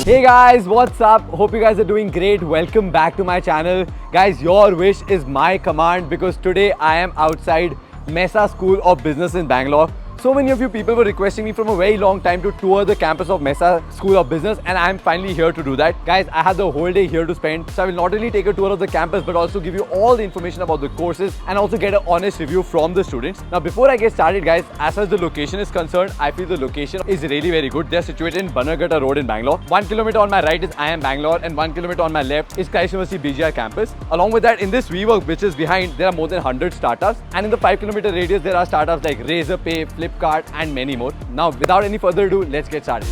Hey guys, what's up? Hope you guys are doing great. Welcome back to my channel. Guys, your wish is my command because today I am outside Mesa School of Business in Bangalore. So many of you people were requesting me from a very long time to tour the campus of Mesa School of Business, and I'm finally here to do that. Guys, I had the whole day here to spend, so I will not only take a tour of the campus but also give you all the information about the courses and also get an honest review from the students. Now before I get started guys, as far as the location is concerned, I feel the location is really very good. They're situated in Bangalore Road in Bangalore. 1 kilometer on my right is I am Bangalore and 1 kilometer on my left is Christ University BGR campus. Along with that, in this WeWork which is behind, there are more than 100 startups, and in the 5-kilometer radius there are startups like Razorpay, Flipkart and many more. Now without any further ado, let's get started.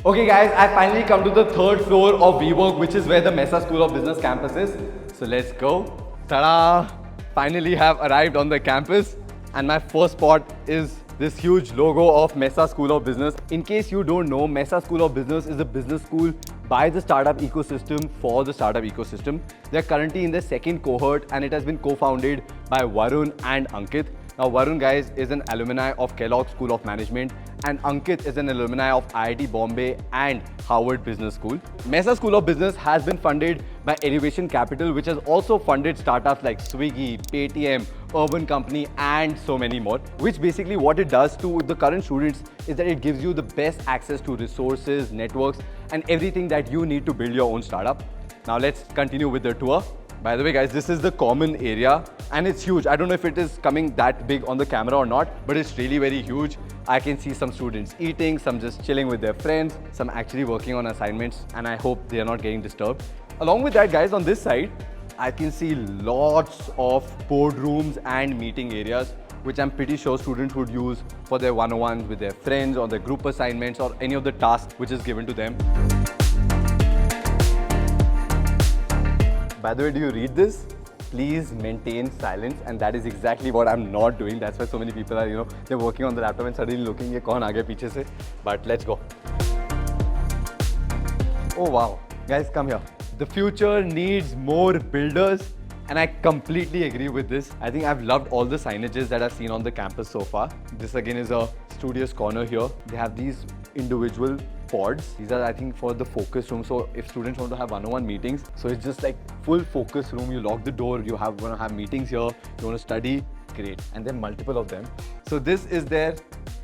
Okay guys, I finally come to the third floor of WeWork, which is where the Mesa School of Business campus is. So let's go. Ta-da! Finally have arrived on the campus, and my first spot is this huge logo of Mesa School of Business. In case you don't know, Mesa School of Business is a business school by the startup ecosystem for the startup ecosystem. They're currently in their second cohort and it has been co-founded by Varun and Ankit. Now Varun guys is an alumni of Kellogg School of Management and Ankit is an alumni of IIT Bombay and Harvard Business School. Mesa School of Business has been funded by Elevation Capital, which has also funded startups like Swiggy, Paytm, Urban Company and so many more. Which basically what it does to the current students is that it gives you the best access to resources, networks and everything that you need to build your own startup. Now let's continue with the tour. By the way guys, this is the common area and it's huge. I don't know if it is coming that big on the camera or not, but it's really very huge. I can see some students eating, some just chilling with their friends, some actually working on assignments, and I hope they are not getting disturbed. Along with that guys, on this side, I can see lots of boardrooms and meeting areas, which I'm pretty sure students would use for their one-on-ones with their friends or their group assignments or any of the tasks which is given to them. By the way, do you read this? Please maintain silence, and that is exactly what I'm not doing. That's why so many people are, they're working on the laptop and suddenly looking, ye kaun aa gaya piche se? But let's go. Oh wow, guys come here. The future needs more builders, and I completely agree with this. I think I've loved all the signages that I've seen on the campus so far. This again is a studious corner here. They have these individual pods. These are I think for the focus room. So if students want to have one-on-one meetings, so it's just like full focus room. You lock the door, you want to have meetings here, you want to study, great. And there are multiple of them. So this is their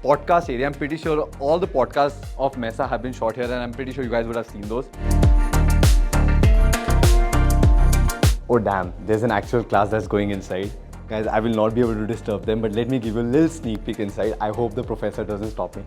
podcast area. I'm pretty sure all the podcasts of Mesa have been shot here and I'm pretty sure you guys would have seen those. Oh damn, there's an actual class that's going inside. Guys, I will not be able to disturb them, but let me give you a little sneak peek inside. I hope the professor doesn't stop me.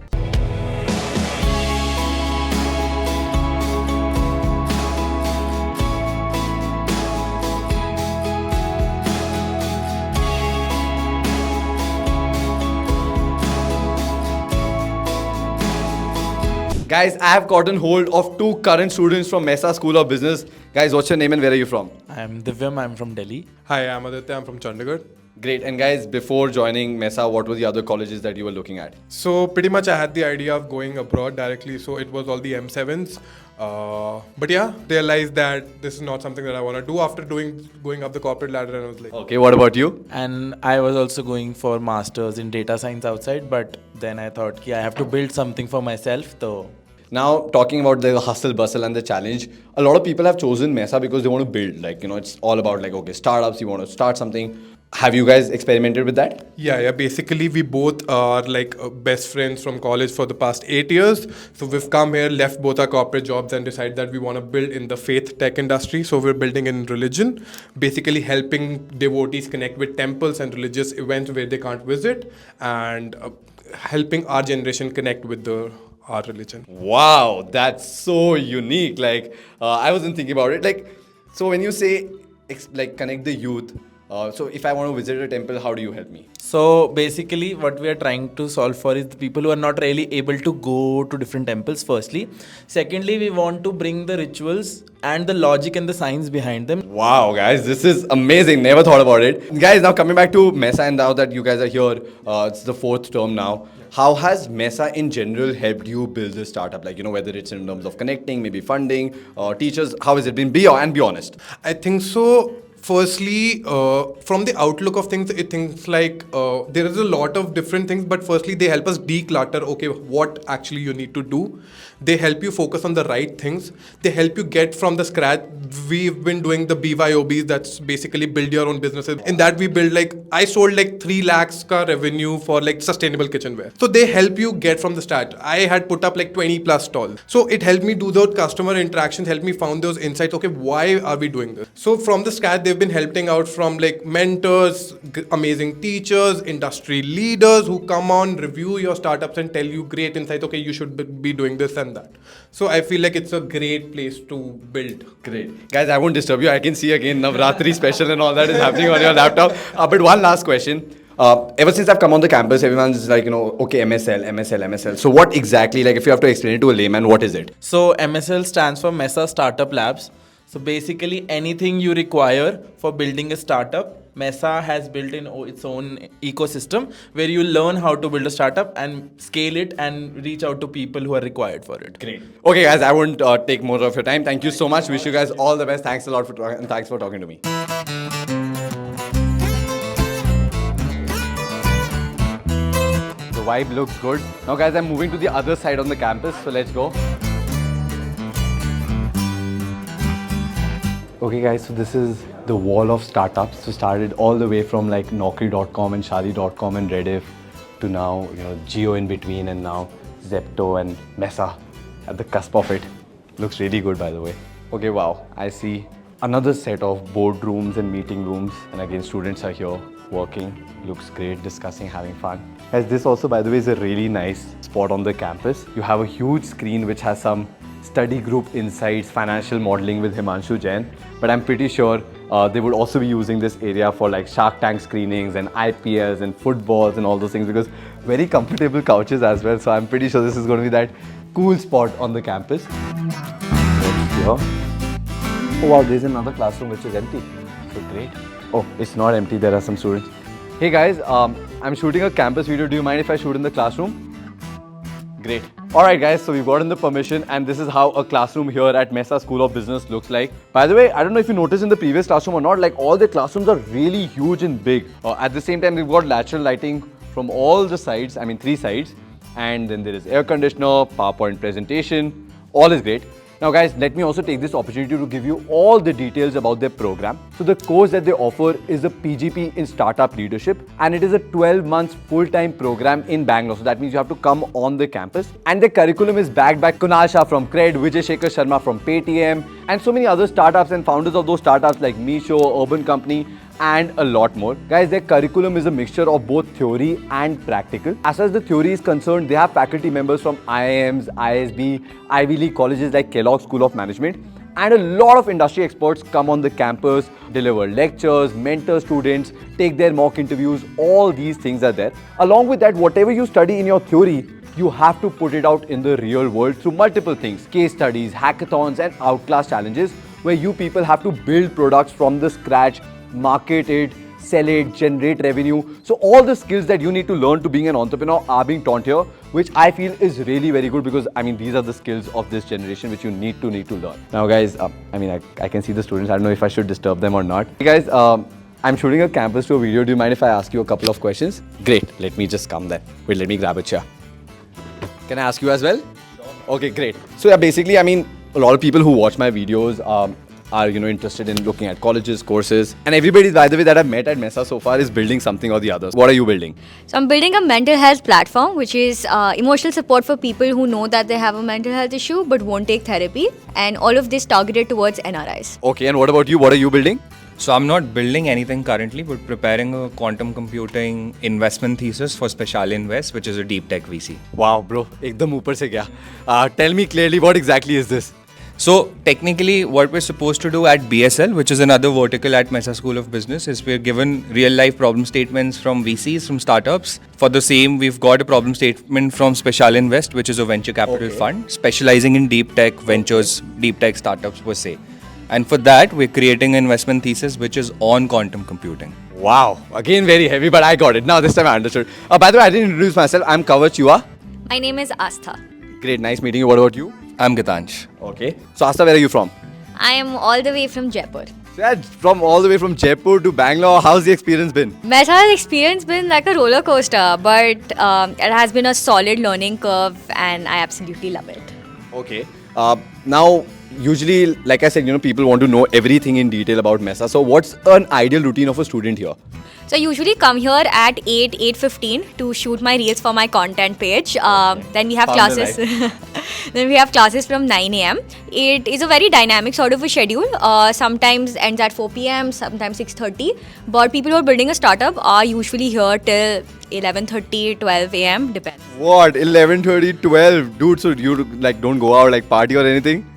Guys, I have gotten hold of two current students from Mesa School of Business. Guys, what's your name and where are you from? I'm Divyam, I'm from Delhi. Hi, I'm Aditya, I'm from Chandigarh. Great. And guys, before joining Mesa, what were the other colleges that you were looking at? So pretty much I had the idea of going abroad directly, so it was all the M7s. But yeah, realized that this is not something that I want to do after going up the corporate ladder, and I was like... Okay, what about you? And I was also going for masters in data science outside, but then I thought I have to build something for myself. So now, talking about the hustle, bustle and the challenge, a lot of people have chosen Mesa because they want to build. It's all about okay, startups, you want to start something. Have you guys experimented with that? Yeah. Basically, we both are best friends from college for the past 8 years. So we've come here, left both our corporate jobs and decided that we want to build in the faith tech industry. So we're building in religion, basically helping devotees connect with temples and religious events where they can't visit, and helping our generation connect with our religion. Wow, that's so unique. I wasn't thinking about it. So when you say connect the youth, so if I want to visit a temple, how do you help me? So basically what we are trying to solve for is the people who are not really able to go to different temples firstly. Secondly, we want to bring the rituals and the logic and the science behind them. Wow guys, this is amazing. Never thought about it. Guys, now coming back to Mesa, and now that you guys are here, it's the 4th term now. How has Mesa in general helped you build this startup? Whether it's in terms of connecting, maybe funding, teachers, how has it been? And be honest. I think so. Firstly, from the outlook of things, it thinks like there is a lot of different things, but firstly, they help us declutter, okay, what actually you need to do. They help you focus on the right things. They help you get from the scratch. We've been doing the BYOBs, that's basically build your own businesses. In that, we build like, I sold like 3 lakhs ka revenue for like sustainable kitchenware. So they help you get from the start. I had put up like 20 plus stalls. So it helped me do those customer interactions, helped me found those insights. Okay, why are we doing this? So from the scratch, they've been helping out from like mentors, amazing teachers, industry leaders who come on, review your startups and tell you great insights. Okay, you should be doing this and that. So I feel like it's a great place to build. Great. Guys, I won't disturb you. I can see again Navratri special and all that is happening on your laptop. But one last question. Ever since I've come on the campus, everyone's like, okay, MSL. So what exactly, like if you have to explain it to a layman, what is it? So MSL stands for Mesa Startup Labs. So basically anything you require for building a startup, Mesa has built in its own ecosystem where you learn how to build a startup and scale it and reach out to people who are required for it. Great. Okay, guys, I won't take more of your time. Thank you so much. Wish you guys all the best. Thanks a lot and thanks for talking to me. The vibe looks good. Now, guys, I'm moving to the other side on the campus, so let's go. Okay, guys, so this is the wall of startups. So started all the way from like Naukri.com and Shadi.com and Rediff to now, Geo in between, and now Zepto and Mesa at the cusp of it. Looks really good, by the way. Okay, wow. I see another set of boardrooms and meeting rooms. And again, students are here working. Looks great, discussing, having fun. Guys, this also, by the way, is a really nice spot on the campus. You have a huge screen which has some study group insights, financial modeling with Himanshu Jain. But I'm pretty sure they would also be using this area for like Shark Tank screenings and IPLs and footballs and all those things, because very comfortable couches as well. So I'm pretty sure this is going to be that cool spot on the campus. Here. Oh wow, there's another classroom which is empty. So great. Oh, it's not empty. There are some students. Hey guys, I'm shooting a campus video. Do you mind if I shoot in the classroom? Great. Alright guys, so we've gotten the permission, and this is how a classroom here at Mesa School of Business looks like. By the way, I don't know if you noticed in the previous classroom or not, like all the classrooms are really huge and big. At the same time, we've got lateral lighting from all the sides, 3 sides. And then there is air conditioner, PowerPoint presentation, all is great. Now guys, let me also take this opportunity to give you all the details about their program. So the course that they offer is a PGP in Startup Leadership, and it is a 12 months full-time program in Bangalore. So that means you have to come on the campus. And the curriculum is backed by Kunal Shah from Cred, Vijay Shekhar Sharma from Paytm, and so many other startups and founders of those startups like Meesho, Urban Company, and a lot more. Guys, their curriculum is a mixture of both theory and practical. As far as the theory is concerned, they have faculty members from IIMs, ISB, Ivy League colleges like Kellogg School of Management, and a lot of industry experts come on the campus, deliver lectures, mentor students, take their mock interviews. All these things are there. Along with that, whatever you study in your theory, you have to put it out in the real world through multiple things: case studies, hackathons, and outclass challenges, where you people have to build products from the scratch, market it, sell it, generate revenue. So all the skills that you need to learn to being an entrepreneur are being taught here, which I feel is really very good, because these are the skills of this generation which you need to learn. Now guys, I can see the students. I don't know if I should disturb them or not. Hey guys, I'm shooting a campus tour video. Do you mind if I ask you a couple of questions? Great. Let me just come then. Wait, let me grab a chair. Can I ask you as well? Sure. Okay, great. So yeah, basically, a lot of people who watch my videos are interested in looking at colleges, courses, and everybody, by the way, that I've met at Mesa so far is building something or the other. What are you building? So I'm building a mental health platform, which is emotional support for people who know that they have a mental health issue but won't take therapy, and all of this targeted towards NRIs. Okay, and what about you? What are you building? So I'm not building anything currently, but preparing a quantum computing investment thesis for Special Invest, which is a deep tech VC. Wow, bro, ekdam upar se gaya. Tell me clearly, what exactly is this? So technically what we're supposed to do at BSL, which is another vertical at Mesa School of Business, is we're given real life problem statements from VCs, from startups. For the same, we've got a problem statement from Special Invest, which is a venture capital fund specializing in deep tech ventures, deep tech startups per se. And for that, we're creating an investment thesis which is on quantum computing. Wow, again very heavy, but I got it. Now this time I understood. By the way, I didn't introduce myself. I'm Kavach. You are? My name is Astha. Great, nice meeting you. What about you? I'm Gitansh. Okay. So Astha, where are you from? I am all the way from Jaipur. So yeah, from all the way from Jaipur to Bangalore, how's the experience been? Mesa's experience been like a roller coaster, but it has been a solid learning curve, and I absolutely love it. Okay. Now, usually, like I said, people want to know everything in detail about Mesa. So what's an ideal routine of a student here? So I usually come here at 8:15 to shoot my reels for my content page. Then we have Found the classes. Then we have classes from 9 a.m. It is a very dynamic sort of a schedule. Sometimes ends at 4 p.m. Sometimes 6:30. But people who are building a startup are usually here till 11:30, 12 a.m. Depends. What? 11:30, 12? Dude, so you don't go out, party or anything?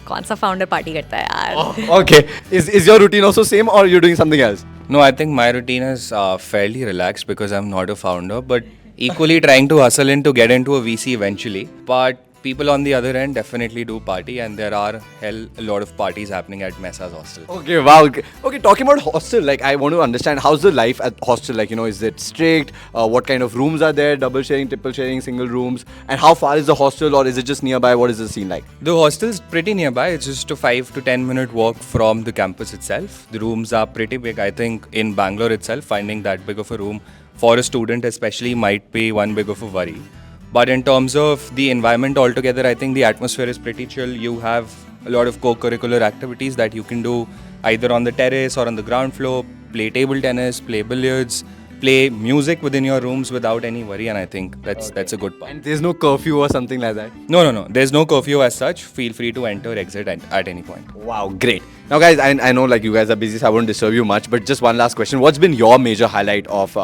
कौन सा founder party करता है यार? Okay. Is your routine also same or you're doing something else? No, I think my routine is fairly relaxed because I'm not a founder, but equally trying to hustle in to get into a VC eventually. But people on the other end definitely do party, and there are a lot of parties happening at Mesa's hostel. Okay, wow. Okay, talking about hostel, I want to understand how's the life at hostel? Is it strict? What kind of rooms are there? Double sharing, triple sharing, single rooms? And how far is the hostel, or is it just nearby? What is the scene like? The hostel's pretty nearby. It's just a 5 to 10 minute walk from the campus itself. The rooms are pretty big. I think in Bangalore itself, finding that big of a room for a student especially might be one big of a worry. But in terms of the environment altogether, I think the atmosphere is pretty chill. You have a lot of co-curricular activities that you can do either on the terrace or on the ground floor, play table tennis, play billiards, play music within your rooms without any worry, and I think that's a good part. And there's no curfew or something like that? No. There's no curfew as such. Feel free to enter, exit at any point. Wow, great. Now guys, I know you guys are busy, so I won't disturb you much, but just one last question. What's been your major highlight of,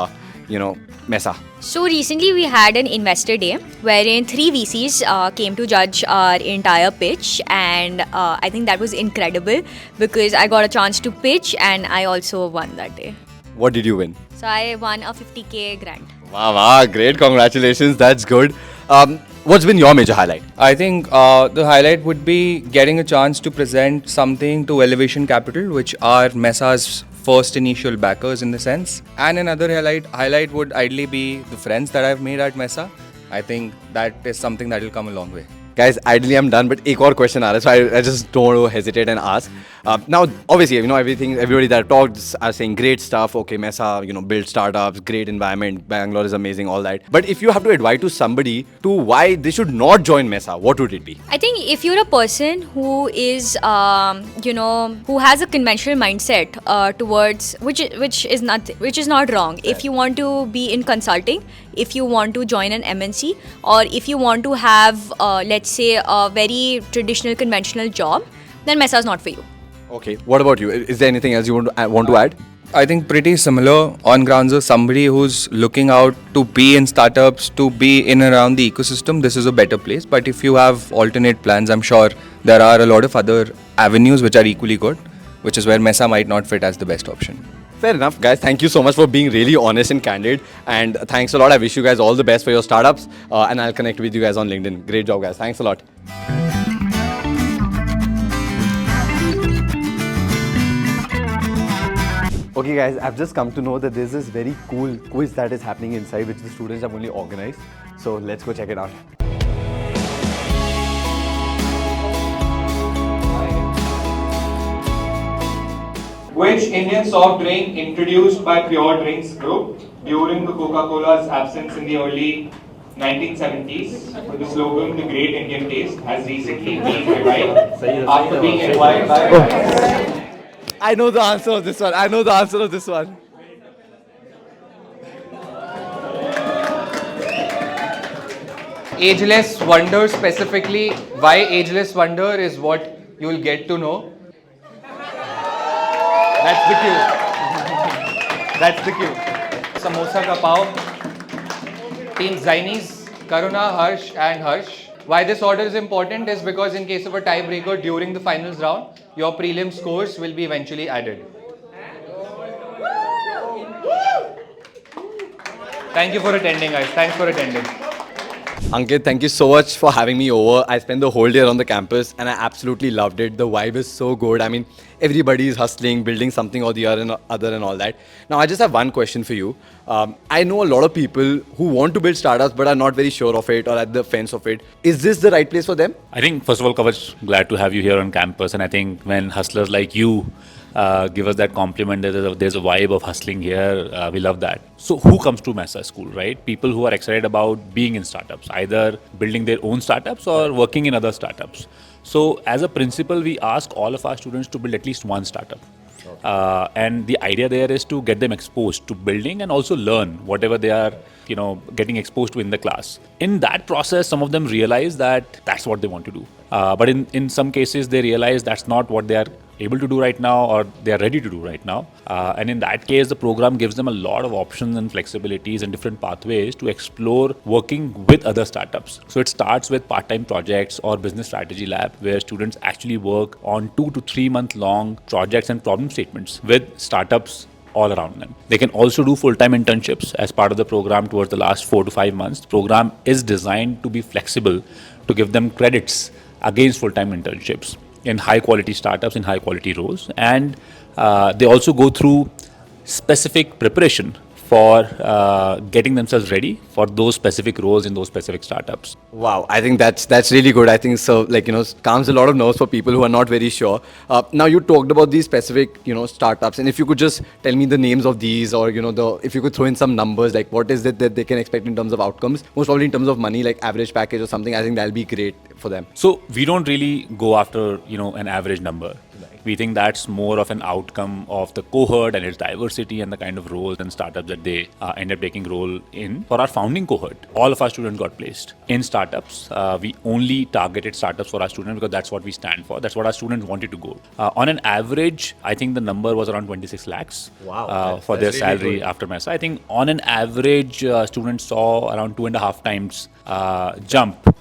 Mesa? So recently we had an investor day wherein 3 VCs came to judge our entire pitch, and I think that was incredible because I got a chance to pitch and I also won that day. What did you win? So I won a 50k grant. Wow, great. Congratulations. That's good. What's been your major highlight? I think the highlight would be getting a chance to present something to Elevation Capital, which are Mesa's first initial backers in the sense. And another highlight would ideally be the friends that I've made at Mesa. I think that is something that will come a long way. Guys, ideally I'm done, but एक और question आ रहा है, so I just don't want to hesitate and ask. Now, obviously, everybody that talked are saying great stuff. Okay, Mesa, build startups, great environment, Bangalore is amazing, all that. But if you have to advise to somebody to why they should not join Mesa, what would it be? I think if you're a person who is, who has a conventional mindset towards which is not wrong. Right. If you want to be in consulting, if you want to join an MNC, or if you want to have, let's say, a very traditional conventional job, then Mesa is not for you. Okay, what about you? Is there anything else you want to add? I think pretty similar on grounds of somebody who's looking out to be in startups, to be in and around the ecosystem. This is a better place. But if you have alternate plans, I'm sure there are a lot of other avenues which are equally good, which is where Mesa might not fit as the best option. Fair enough, guys. Thank you so much for being really honest and candid. And thanks a lot. I wish you guys all the best for your startups. And I'll connect with you guys on LinkedIn. Great job, guys. Thanks a lot. Okay guys, I've just come to know that there's this very cool quiz that is happening inside, which the students have only organized. So let's go check it out. Which Indian soft drink introduced by Pure Drinks Group during the Coca-Cola's absence in the early 1970s with the slogan "The Great Indian Taste" has recently been revived after being acquired by... I know the answer of this one. Ageless Wonder, specifically why Ageless Wonder is what you'll get to know. That's the cue. Samosa ka pav. Team Zainis, Karuna, Harsh and Harsh. Why this order is important is because in case of a tiebreaker during the finals round, your prelim scores will be eventually added. Thank you for attending, guys. Thanks for attending. Ankit, thank you so much for having me over. I spent the whole day on the campus and I absolutely loved it. The vibe is so good. I mean, everybody is hustling, building something or the other and all that. Now, I just have one question for you. I know a lot of people who want to build startups but are not very sure of it or at the fence of it. Is this the right place for them? I think, first of all, Kavach, glad to have you here on campus. And I think when hustlers like you give us that compliment that there's a vibe of hustling here. We love that. So who comes to Mesa School, right? People who are excited about being in startups, either building their own startups or working in other startups. So as a principal, we ask all of our students to build at least one startup. And the idea there is to get them exposed to building and also learn whatever they are, getting exposed to in the class. In that process, some of them realize that that's what they want to do. But in some cases, they realize that's not what they are able to do right now or they are ready to do right now. And in that case, the program gives them a lot of options and flexibilities and different pathways to explore working with other startups. So it starts with part-time projects or business strategy lab, where students actually work on 2 to 3 month long projects and problem statements with startups all around them. They can also do full-time internships as part of the program towards the last 4 to 5 months. The program is designed to be flexible to give them credits against full-time internships in high-quality startups, in high-quality roles. And they also go through specific preparation for getting themselves ready for those specific roles in those specific startups. Wow, I think that's really good. I think so, calms a lot of nerves for people who are not very sure. Now you talked about these specific, startups, and if you could just tell me the names of these, or if you could throw in some numbers, like what is it that they can expect in terms of outcomes, most probably in terms of money, like average package or something. I think that'll be great for them. So we don't really go after, an average number. We think that's more of an outcome of the cohort and its diversity and the kind of roles and startups that they end up taking role in. For our founding cohort, all of our students got placed in startups. We only targeted startups for our students because that's what we stand for. That's what our students wanted to go. On an average, I think the number was around 26 lakhs for their salary after Mesa. I think on an average, students saw around 2.5 times jump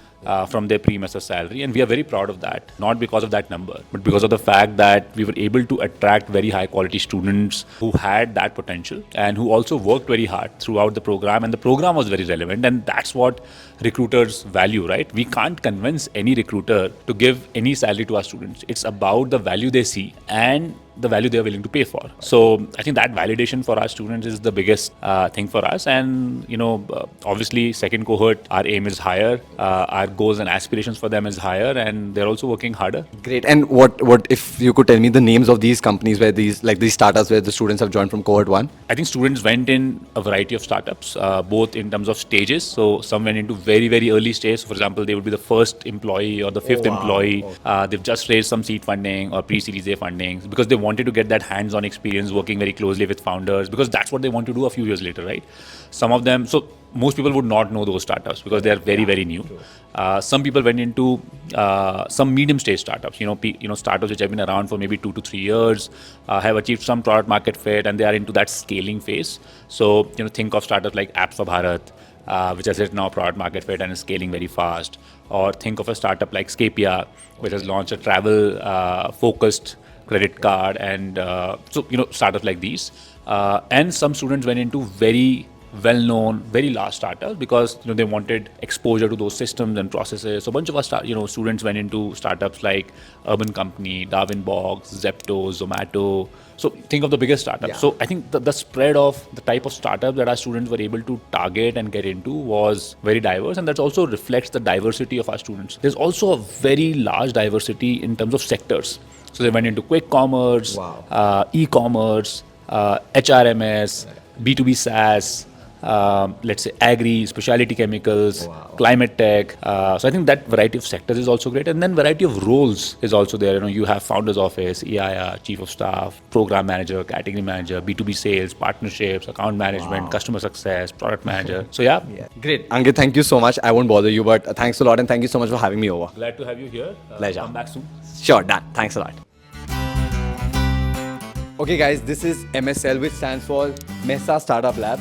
from their pre-Mesa salary, and we are very proud of that. Not because of that number, but because of the fact that we were able to attract very high quality students who had that potential and who also worked very hard throughout the program, and the program was very relevant, and that's what recruiters value, right? We can't convince any recruiter to give any salary to our students. It's about the value they see and the value they are willing to pay for. So I think that validation for our students is the biggest thing for us. And obviously second cohort, our aim is higher, our goals and aspirations for them is higher, and they're also working harder. Great. And what if you could tell me the names of these companies where these startups where the students have joined from cohort 1? I think students went in a variety of startups, both in terms of stages. So some went into very, very early stage. So for example, they would be the first employee or the fifth employee. They've just raised some seed funding or pre-series A funding because they wanted to get that hands-on experience working very closely with founders, because that's what they want to do a few years later, right? Some of them, so most people would not know those startups because they are very, very new. Some people went into some medium-stage startups, startups which have been around for maybe 2 to 3 years, have achieved some product market fit, and they are into that scaling phase. So, think of startups like Apps for Bharat, which has hit now product market fit and is scaling very fast. Or think of a startup like Scapia, which has launched a travel-focused credit card, and startups like these. And some students went into very well-known, very large startups because they wanted exposure to those systems and processes. So a bunch of us, students went into startups like Urban Company, Darwin Box, Zepto, Zomato. So think of the biggest startups. Yeah. So I think the spread of the type of startups that our students were able to target and get into was very diverse, and that also reflects the diversity of our students. There's also a very large diversity in terms of sectors. So they went into quick commerce, e-commerce, HRMS, B2B SaaS, let's say agri, specialty chemicals, climate tech. So I think that variety of sectors is also great. And then variety of roles is also there. You have founder's office, EIR, chief of staff, program manager, category manager, B2B sales, partnerships, account management, customer success, product manager. So yeah. Great. Ankit, thank you so much. I won't bother you, but thanks a lot, and thank you so much for having me over. Glad to have you here. Pleasure. Come back soon. Sure, done. Thanks a lot. Okay guys, this is MSL, which stands for Mesa Startup Lab.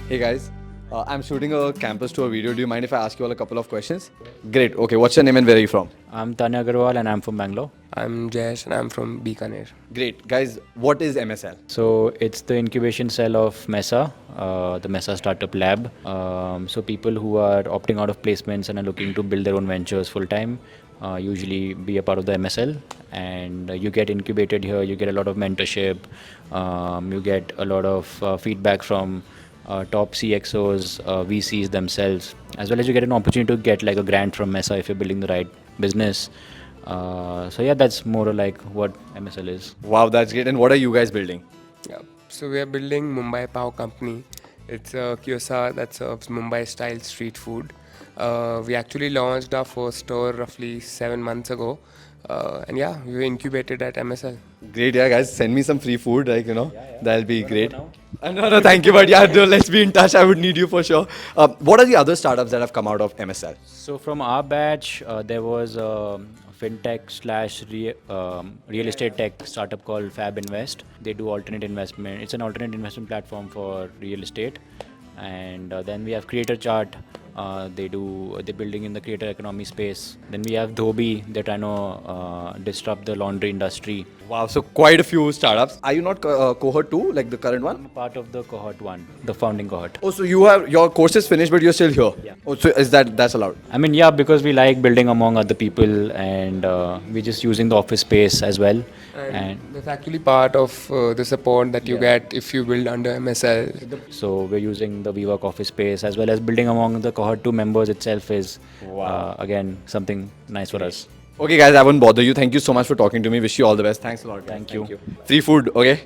Hey guys, I'm shooting a campus tour video. Do you mind if I ask you all a couple of questions? Great. Okay, what's your name and where are you from? I'm Tanya Agarwal and I'm from Bangalore. I'm Jayesh and I'm from Bikaner. Great. Guys, what is MSL? So it's the incubation cell of Mesa, the Mesa Startup Lab. So people who are opting out of placements and are looking to build their own ventures full time usually be a part of the MSL, and you get incubated here. You get a lot of mentorship. You get a lot of feedback from top CXOs, VCs themselves, as well as you get an opportunity to get like a grant from Mesa if you're building the right business. So yeah, that's more like what MSL is. Wow, that's great. And what are you guys building? Yeah. So we are building Mumbai Pav Company. It's a kiosk that serves Mumbai-style street food. We actually launched our first store roughly 7 months ago. And yeah, we were incubated at MSL. Great, yeah, guys. Send me some free food, like, that'll be great. No, thank you, but yeah, no, let's be in touch. I would need you for sure. What are the other startups that have come out of MSL? So from our batch, there was a fintech slash real estate tech startup called Fab Invest. They do alternate investment. It's an alternate investment platform for real estate. And then we have Creator Chart. They're building in the creator economy space. Then we have Dhobi. They're trying to disrupt the laundry industry. Wow, so quite a few startups. Are you not cohort 2, like the current one? I'm part of the cohort 1, the founding cohort. Oh, so you have your course is finished, but you're still here. Yeah. Oh, so that's allowed? I mean, yeah, because we like building among other people, and we're just using the office space as well. And that's actually part of the support that you get if you build under MSL. So we're using the WeWork office space as well as building among the cohort 2 members itself is again something nice for us. Okay, guys, I won't bother you. Thank you so much for talking to me. Wish you all the best. Thanks a lot, guys. Thank you. Free food, okay?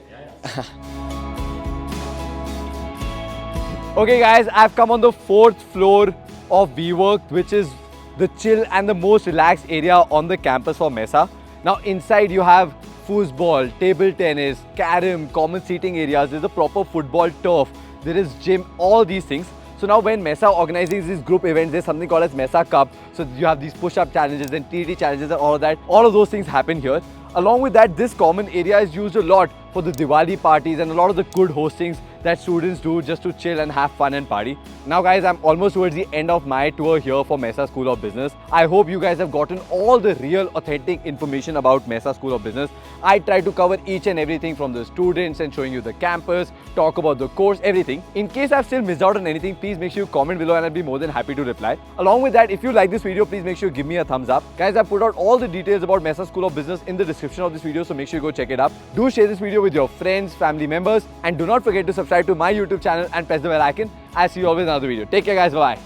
Okay, guys, I've come on the 4th floor of WeWork, which is the chill and the most relaxed area on the campus for Mesa. Now, inside you have foosball, table tennis, carom, common seating areas. There's a proper football turf. There is gym, all these things. So now when Mesa organizes these group events, there's something called as Mesa Cup. So you have these push-up challenges and TT challenges and all of that. All of those things happen here. Along with that, this common area is used a lot for the Diwali parties and a lot of the good hostings that students do just to chill and have fun and party. Now guys, I'm almost towards the end of my tour here for Mesa School of Business. I hope you guys have gotten all the real authentic information about Mesa School of Business. I try to cover each and everything from the students and showing you the campus, talk about the course, everything. In case I've still missed out on anything, please make sure you comment below and I'll be more than happy to reply. Along with that, if you like this video, please make sure you give me a thumbs up. Guys, I've put out all the details about Mesa School of Business in the description of this video, so make sure you go check it up. Do share this video with your friends, family members, and do not forget to subscribe to my YouTube channel and press the bell icon. I'll see you all in another video. Take care, guys. Bye-bye.